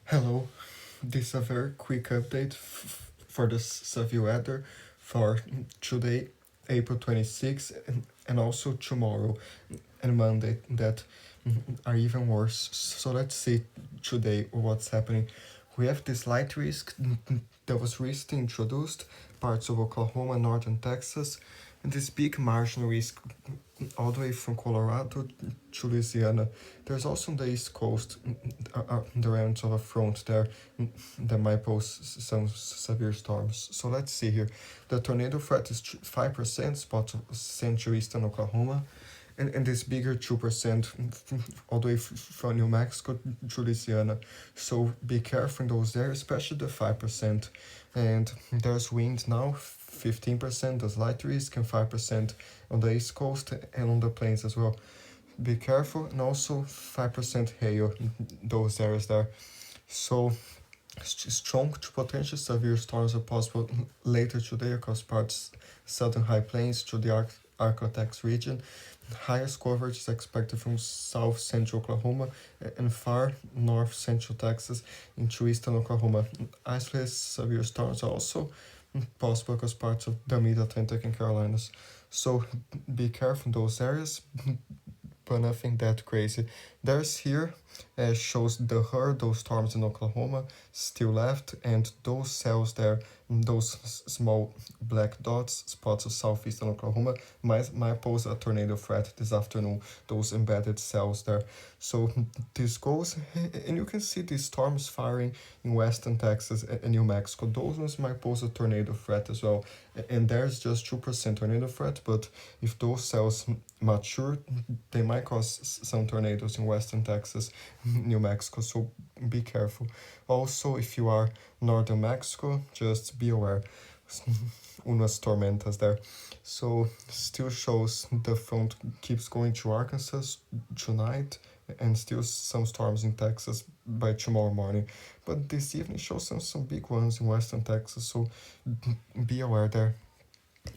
Hello, this is a very quick update for the severe weather for today, April 26th, and also tomorrow and Monday that are even worse. So let's see today what's happening. We have this light risk that was recently introduced, parts of Oklahoma, northern Texas, and this big marginal risk all the way from Colorado to Louisiana. There's also on the East Coast the remnants of a front there that might pose some severe storms. So let's see here. The tornado threat is 5%, spots of central eastern Oklahoma, and this bigger 2% all the way from New Mexico to Louisiana. So be careful in those areas, especially the 5%. And there's wind now, 15%, there's light risk, and 5% on the East Coast and on the plains as well. Be careful, and also 5% hail in those areas there. So strong to potential severe storms are possible later today across parts southern high plains to the Ark-La-Tex region. Highest coverage is expected from south central Oklahoma and far north central Texas into eastern Oklahoma. Isolated severe storms are also possible across parts of the mid-Atlantic and Carolinas. So be careful in those areas, but nothing that crazy. There's here shows the those storms in Oklahoma still left, and those cells there, those small black dots, spots of southeastern Oklahoma, might pose a tornado threat this afternoon, those embedded cells there. So this goes, and you can see these storms firing in western Texas and New Mexico. Those ones might pose a tornado threat as well, and there's just 2% tornado threat, but if those cells mature, they might cause some tornadoes in western Texas, New Mexico, so be careful. Also, if you are northern Mexico, just be aware. Unas tormentas there. So still shows the front keeps going to Arkansas tonight, and still some storms in Texas by tomorrow morning. But this evening shows some big ones in western Texas, so be aware there.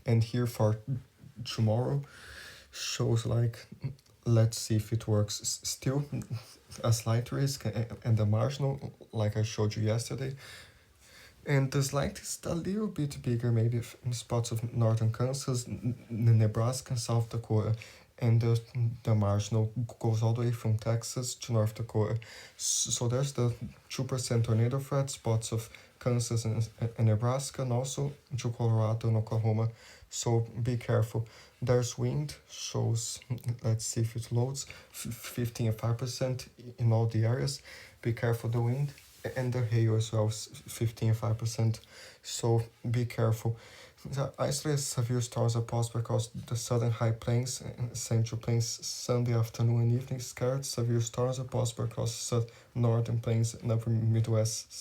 And here for tomorrow shows like, let's see if it works. Still a slight risk and a marginal, like I showed you yesterday. And the slight is a little bit bigger, maybe in spots of northern Kansas, Nebraska, and South Dakota. And the marginal goes all the way from Texas to North Dakota. So there's the 2% tornado threat, spots of Kansas and Nebraska, and also to Colorado and Oklahoma. So be careful. There's wind, shows, let's see if it loads, 15 and 5% in all the areas. Be careful the wind, and the hail as well, 15 and 5%. So be careful. The isolated severe storms are possible across the southern high plains and central plains Sunday afternoon and evening. Scattered severe storms are possible across the northern plains and upper Midwest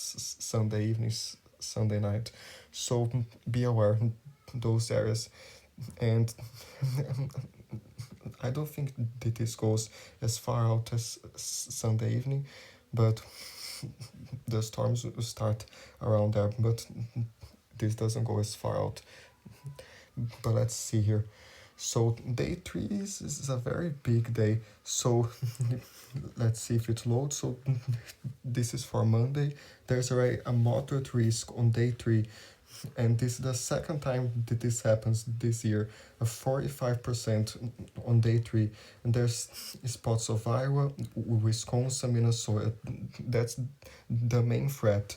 Sunday evening, Sunday night. So be aware those areas. And I don't think that this goes as far out as Sunday evening, but the storms will start around there, but this doesn't go as far out. But let's see here. So day 3 is a very big day. So let's see if it loads. So this is for Monday. There's already a moderate risk on day 3. And this is the second time that this happens this year, a 45% on day 3. And there's spots of Iowa, Wisconsin, Minnesota. That's the main threat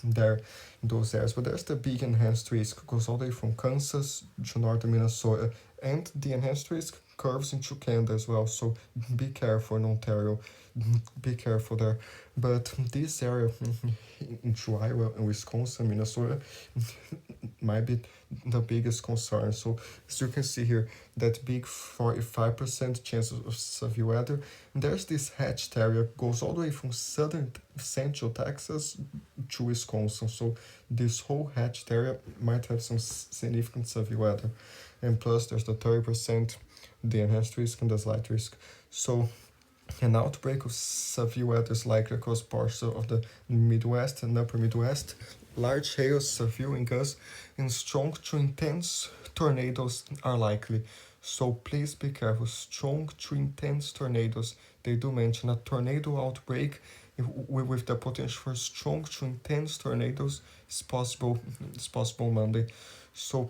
there in those areas. But there's the big enhanced risk, goes all the way from Kansas to northern Minnesota. And the enhanced risk curves into Canada as well. So be careful in Ontario. Be careful there. But this area into Iowa and Wisconsin, Minnesota, might be the biggest concern. So as you can see here, that big 45% chance of severe weather. And there's this hatched area, goes all the way from southern central Texas to Wisconsin. So this whole hatched area might have some significant severe weather. And plus there's the 30%, the enhanced risk and the slight risk. So an outbreak of severe weather is likely across parts of the Midwest and upper Midwest. Large hail, severe wind gusts, and strong to intense tornadoes are likely. So please be careful. Strong to intense tornadoes. They do mention a tornado outbreak with the potential for strong to intense tornadoes is possible Monday. So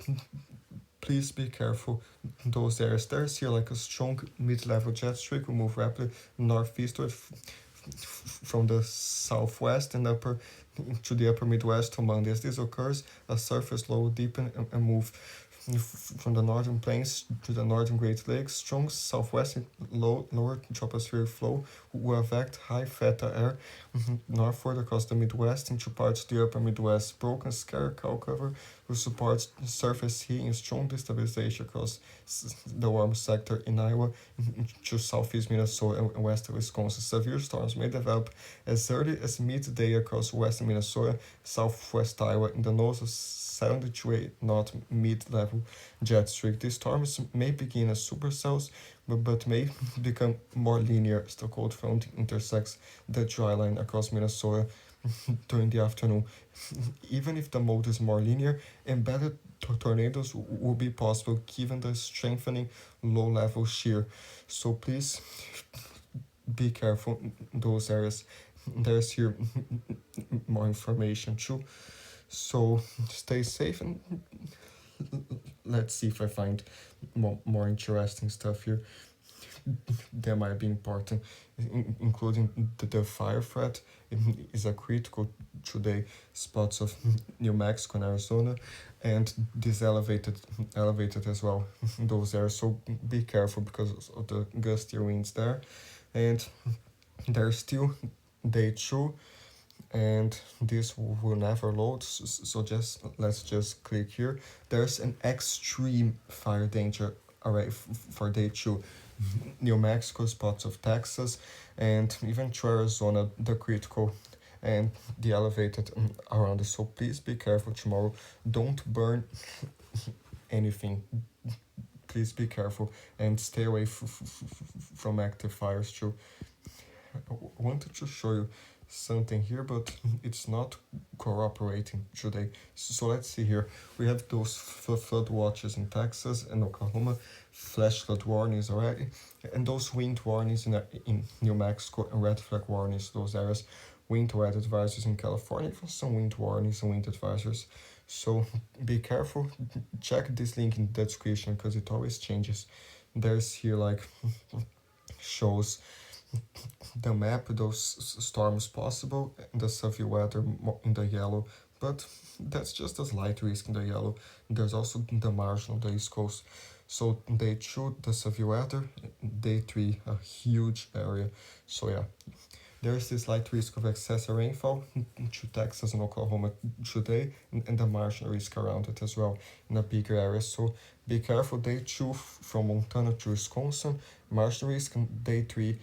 please be careful in those areas. There's here like a strong mid-level jet stream will move rapidly northeastward from the southwest and upper to the upper Midwest on Monday. As this occurs, a surface low will deepen and move from the northern plains to the northern Great Lakes. Strong southwestern lower tropospheric flow will affect high theta air northward across the Midwest into parts of the upper Midwest. Broken scattered cloud cover will support surface heating and strong destabilization across the warm sector in Iowa to southeast Minnesota and western Wisconsin. Severe storms may develop as early as midday across western Minnesota, southwest Iowa, in the nose of 70 to 8 knot mid-level jet stream. These storms may begin as supercells, but may become more linear as the cold front intersects the dry line across Minnesota during the afternoon. Even if the mode is more linear, embedded tornadoes will be possible given the strengthening low-level shear. So please be careful in those areas. There's here more information too. So stay safe and let's see if I find more interesting stuff here that might be important, including the fire threat is a critical today spots of New Mexico and Arizona, and this elevated as well those areas. So be careful because of the gusty winds there, and there's still day 2. And this will never load, so let's just click here. There's an extreme fire danger array for day 2. New Mexico, spots of Texas, and even to Arizona, the critical and the elevated around it. So please be careful tomorrow. Don't burn anything. Please be careful and stay away from active fires too. I wanted to show you something here, but it's not cooperating today. So let's see here. We have those flood watches in Texas and Oklahoma, flash flood warnings already, and those wind warnings in New Mexico and red flag warnings, those areas, wind weather advisories in California, for some wind warnings and wind advisories. So be careful. Check this link in the description because it always changes. There's here like shows the map, those storms possible, the severe weather in the yellow, but that's just a slight risk in the yellow. There's also the margin on the East Coast. So day 2, the severe weather, day 3, a huge area. So yeah, there's this slight risk of excessive rainfall to Texas and Oklahoma today, and the marginal risk around it as well in a bigger area. So be careful. Day 2 from Montana to Wisconsin, marginal risk, and day 3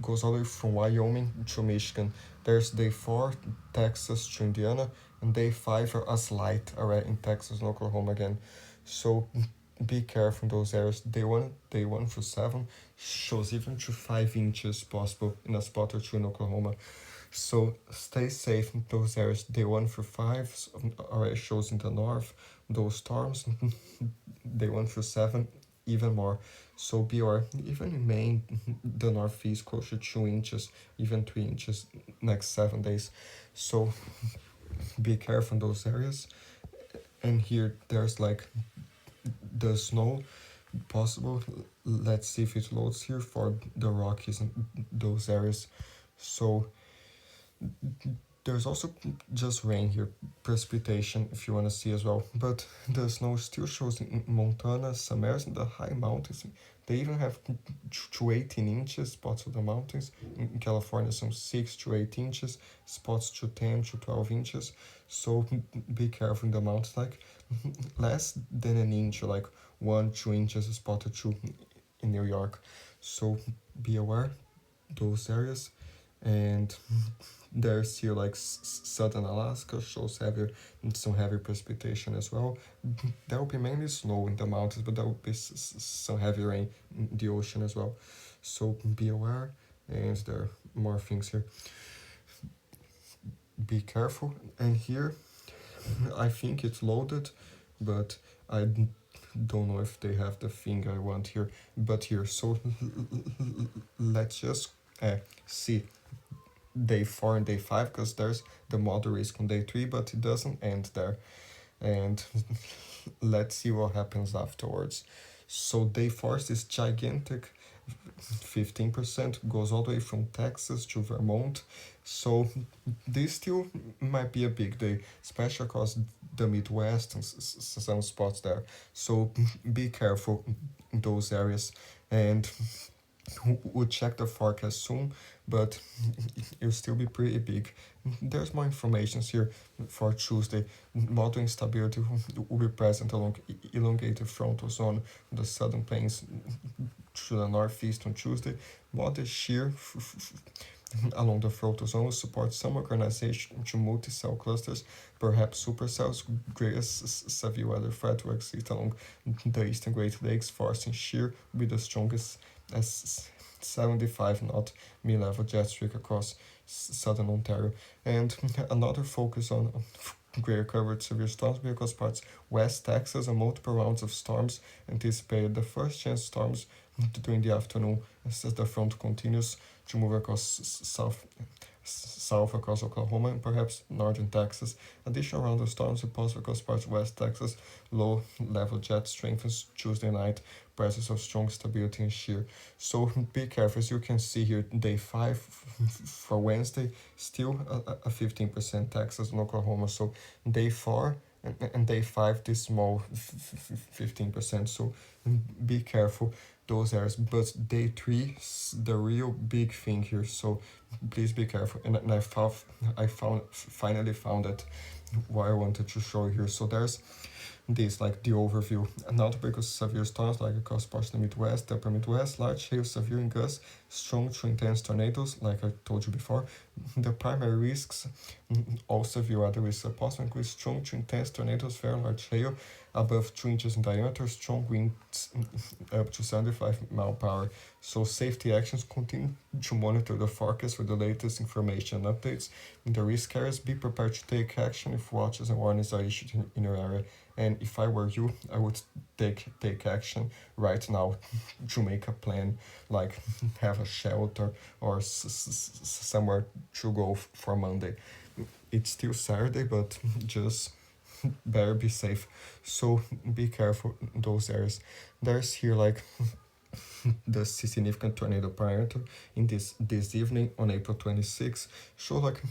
goes all the way from Wyoming to Michigan. There's day 4, Texas to Indiana, and day 5 a slight array in Texas and Oklahoma again. So be careful in those areas. Day 1 through 7 shows even to 5 inches possible in a spot or 2 in Oklahoma. So stay safe in those areas. Day 1 through 5 array shows in the north those storms. Day 1 through 7 even more. So be aware, even in Maine, the northeast closer to 2 inches, even 3 inches next 7 days. So be careful in those areas. And here there's like the snow possible. Let's see if it loads here for the Rockies and those areas. So there's also just rain here, precipitation if you want to see as well, but the snow still shows in Montana, some areas in the high mountains. They even have to 18 inches spots of the mountains. In California, some 6 to 8 inches, spots to 10 to 12 inches. So be careful in the mountains, like less than an inch, like 1-2 inches spotted to in New York. So be aware those areas. And there's here like southern Alaska shows some heavy precipitation as well. There will be mainly snow in the mountains, but there will be some heavy rain in the ocean as well. So be aware, and there are more things here. Be careful. And here, I think it's loaded, but I don't know if they have the thing I want here. But here, so let's just see day 4 and day 5, because there's the moderate risk on day 3, but it doesn't end there. And let's see what happens afterwards. So day 4 is this gigantic 15%, goes all the way from Texas to Vermont. So this still might be a big day, especially across the Midwest and some spots there. So be careful in those areas, and we'll check the forecast soon, but it'll still be pretty big. There's more information here for Tuesday. Moderate instability will be present along elongated frontal zone on the southern plains to the northeast on Tuesday. Moderate shear along the frontal zone supports some organization to multi-cell clusters, perhaps supercells. Greatest severe weather threat will exist along the eastern Great Lakes, forcing shear with the strongest as 75 knot mid-level jet streak across southern Ontario. And another focus on greater coverage severe storms because parts West Texas and multiple rounds of storms anticipated. The first chance storms during the afternoon as the front continues to move across south across Oklahoma and perhaps northern Texas. Additional round of storms are possible across parts of West Texas. Low level jet strengthens Tuesday night. Presence of strong stability and shear. So be careful. As you can see here, day 5 for Wednesday, still a 15% Texas and Oklahoma. So day 4 and day 5, this small 15%. So be careful those areas. But day 3, the real big thing here. So please be careful. And I finally found it what I wanted to show you here. So there's this, like the overview. An outbreak of severe storms like across parts of the Midwest, the upper Midwest, large hail, severe and gusts, strong to intense tornadoes, like I told you before. The primary risks, all severe weather risks are possible, include strong to intense tornadoes, very large hail, above 2 inches in diameter, strong winds up to 75 mile per hour. So safety actions: continue to monitor the forecast for the latest information and updates. In the risk areas, be prepared to take action if watches and warnings are issued in your area. And if I were you, I would take action right now to make a plan, like have a shelter or somewhere to go for Monday. It's still Saturday, but just better be safe. So be careful in those areas. There's here like the significant tornado parameter in this evening on April 26. Show like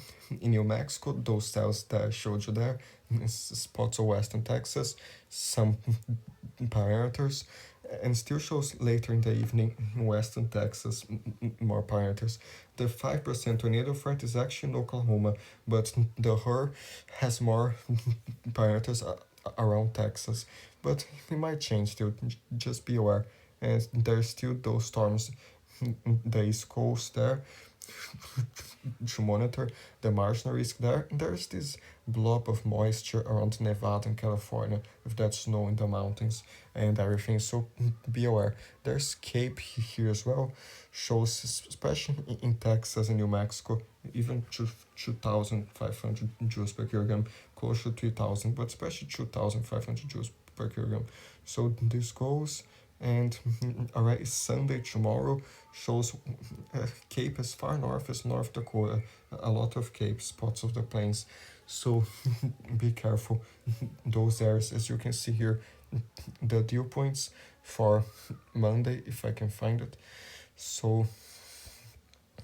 in New Mexico, those cells that I showed you there, spots of western Texas, some parameters, and still shows later in the evening in western Texas more parameters. The 5% tornado threat is actually in Oklahoma, but the HER has more parameters around Texas. But it might change still, just be aware. And there's still those storms the East Coast there to monitor the marginal risk there. And there's this blob of moisture around Nevada and California with that snow in the mountains and everything. So be aware. There's Cape here as well. Shows, especially in Texas and New Mexico, even 2,500 joules per kilogram, close to 3,000, but especially 2,500 joules per kilogram. So this goes. And alright, Sunday tomorrow shows Cape as far north as North Dakota, a lot of Cape spots of the plains. So be careful those areas. As you can see here, the dew points for Monday, if I can find it. So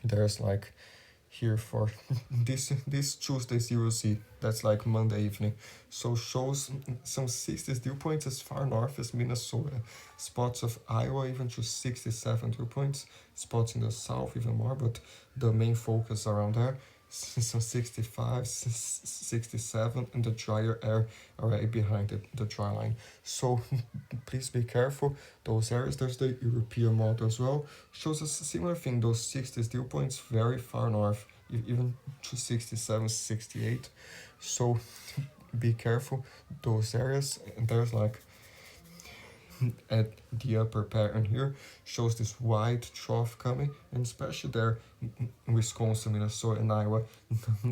there's like here for this Tuesday 0Z, that's like Monday evening. So shows some 60s dew points as far north as Minnesota, spots of Iowa even to 67 dew points, spots in the south even more, but the main focus around there, some 65, 67, and the drier air already behind the dry line. So please be careful those areas. There's the European model as well, shows a similar thing, those 60s dew points very far north, even to 67, 68. So be careful those areas. And there's like at the upper pattern here shows this wide trough coming, and especially there in Wisconsin, Minnesota, and Iowa,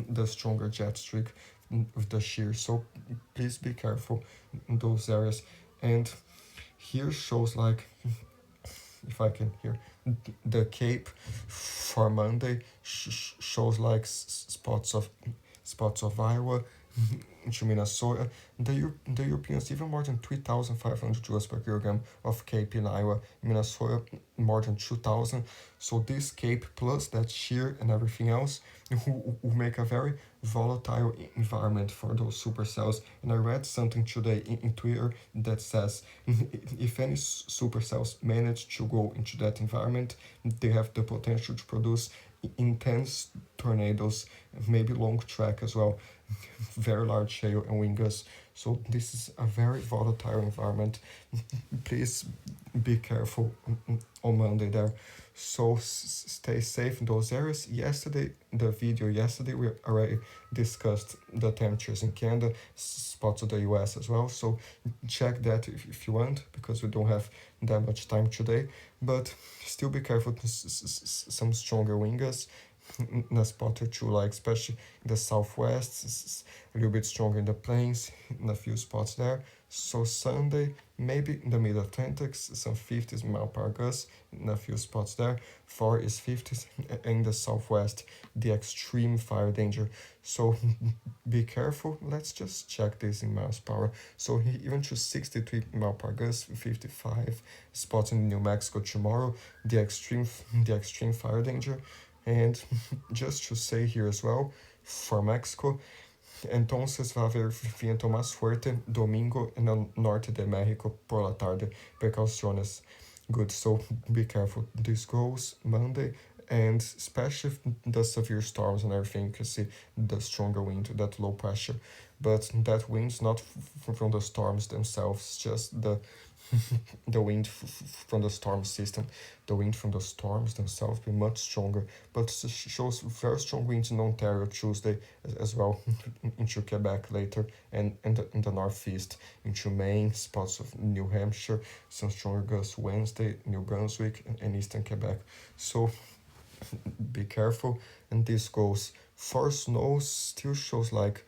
the stronger jet streak with the shear. So please be careful in those areas. And here shows like, if I can here, The Cape for Monday shows like spots of Iowa into Minnesota. The Europeans even more than 3,500 joules per kilogram of Cape in Iowa. In Minnesota, more than 2,000. So this Cape plus that shear and everything else will make a very volatile environment for those supercells. And I read something today in Twitter that says if any supercells manage to go into that environment, they have the potential to produce intense tornadoes, maybe long track as well, very large hail and wind gusts. So this is a very volatile environment. Please be careful on Monday there. So stay safe in those areas. Yesterday we already discussed the temperatures in Canada, spots of the US as well. So check that if you want, because we don't have that much time today. But still be careful. Some stronger wind gusts in a spot or two, like especially in the southwest, a little bit stronger in the plains, in a few spots there. So Sunday, maybe in the mid-Atlantic, some 50s mile per gusts in a few spots there. 4 is 50s in the southwest, the extreme fire danger. So be careful. Let's just check this in miles per hour. So even to 63 mile per gust, 55 spots in New Mexico tomorrow, the extreme fire danger. And just to say here as well, for Mexico, entonces va a haber viento más fuerte domingo en el norte de México por la tarde. Precauciones. Good, so be careful. This goes Monday, and especially the severe storms and everything, you can see the stronger wind, that low pressure. But that wind's not from the storms themselves, just the the wind from the storm system. The wind from the storms themselves be much stronger, but shows very strong winds in Ontario Tuesday as well, into Quebec later, and in the northeast, into Maine, spots of New Hampshire, some stronger gusts Wednesday, New Brunswick, and eastern Quebec. So be careful. And this goes for snow, still shows like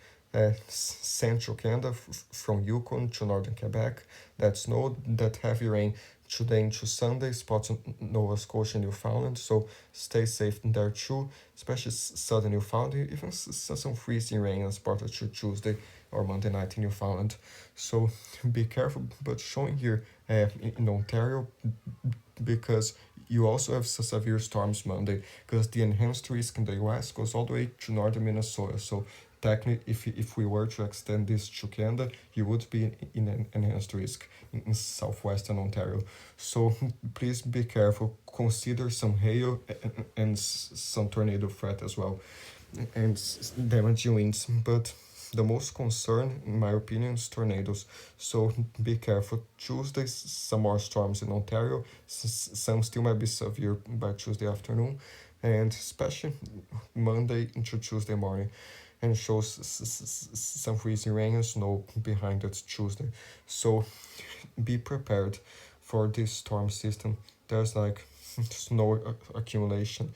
central Canada from Yukon to northern Quebec. That snow, that heavy rain today into Sunday, spots on Nova Scotia and Newfoundland. So stay safe there too, especially southern Newfoundland, even some freezing rain on spot to Tuesday or Monday night in Newfoundland. So be careful. But showing here in Ontario, because you also have severe storms Monday, because the enhanced risk in the US goes all the way to northern Minnesota. So technically, if we were to extend this to Canada, you would be in an enhanced risk in southwestern Ontario. So please be careful. Consider some hail and some tornado threat as well, and damaging winds. But the most concern, in my opinion, is tornadoes. So be careful. Tuesday, some more storms in Ontario. Some still might be severe by Tuesday afternoon, and especially Monday into Tuesday morning. And shows some freezing rain and snow behind that Tuesday. So be prepared for this storm system. There's like snow accumulation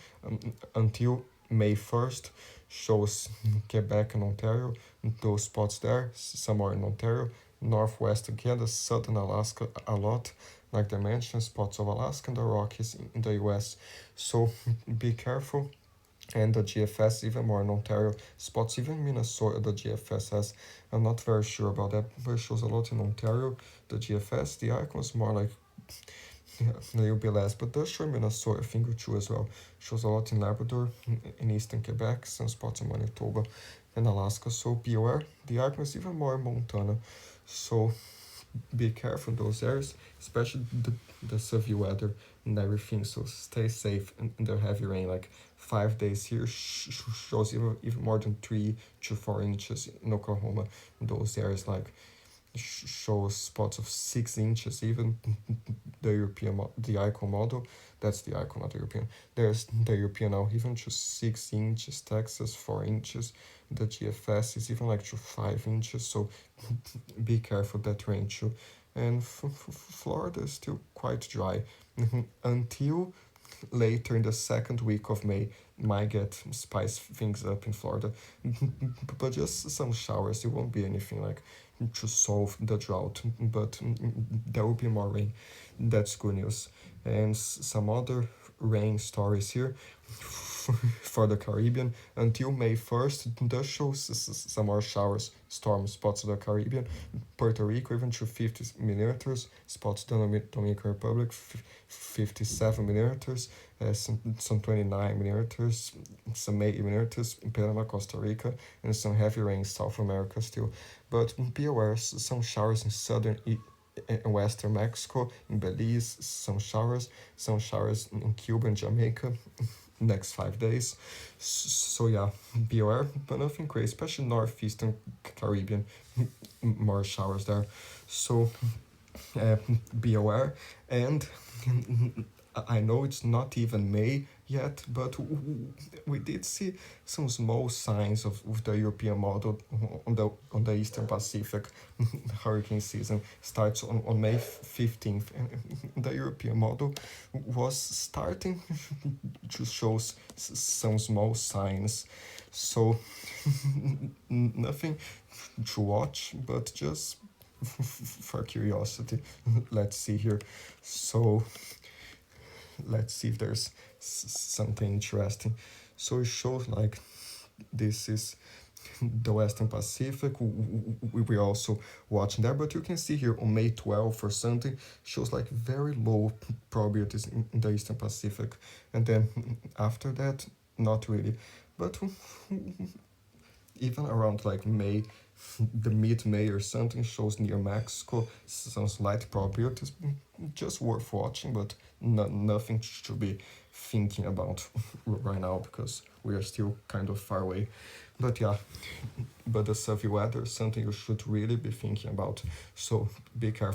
until May 1st, shows Quebec and Ontario, those spots there, some are in Ontario, northwestern Canada, southern Alaska a lot, like I mentioned, spots of Alaska and the Rockies in the US. So be careful. And the GFS even more in Ontario, spots even Minnesota the GFS has. I'm not very sure about that, but it shows a lot in Ontario, the GFS. The icon is more like yeah, a little bit less, but does show Minnesota, I think too as well. Shows a lot in Labrador, in eastern Quebec, some spots in Manitoba and Alaska. So be aware. The icon is even more in Montana. So be careful in those areas, especially the severe weather and everything. So stay safe in the heavy rain. Like 5 days here shows even more than 3 to 4 inches in Oklahoma. In those areas, like shows spots of 6 inches. Even the the icon model, that's the icon, not the European. There's the European now, even to 6 inches. Texas 4 inches. The GFS is even like to 5 inches. So be careful that rain too. And Florida is still quite dry until later in the second week of May. Might get spice things up in Florida, but just some showers. It won't be anything like to solve the drought, but there will be more rain. That's good news. And some other rain stories here for the Caribbean until May 1st. Does show some more showers, storm spots in the Caribbean. Puerto Rico even to 50 millimeters, spots the Dominican Republic 57 millimeters, some 29 millimeters, some 80 millimeters in Panama, Costa Rica, and some heavy rain in South America still. But be aware, some showers in southern in western Mexico, in Belize, some showers in Cuba and Jamaica next 5 days. So yeah, be aware, but nothing crazy, especially northeastern Caribbean, more showers there. So uh, be aware. And I know it's not even May yet, but we did see some small signs of the European model on the Eastern Pacific hurricane season starts on May 15th, and the European model was starting to show some small signs. So nothing to watch, but just for curiosity, let's see here. So let's see if there's something interesting. So it shows like this is the Western Pacific. We also watching there, but you can see here on May 12th or something shows like very low probabilities in the Eastern Pacific, and then after that, not really. But even around like May, the mid-May or something shows near Mexico some slight probabilities, just worth watching, but nothing to be thinking about right now because we are still kind of far away. But yeah, but the severe weather is something you should really be thinking about. So be careful.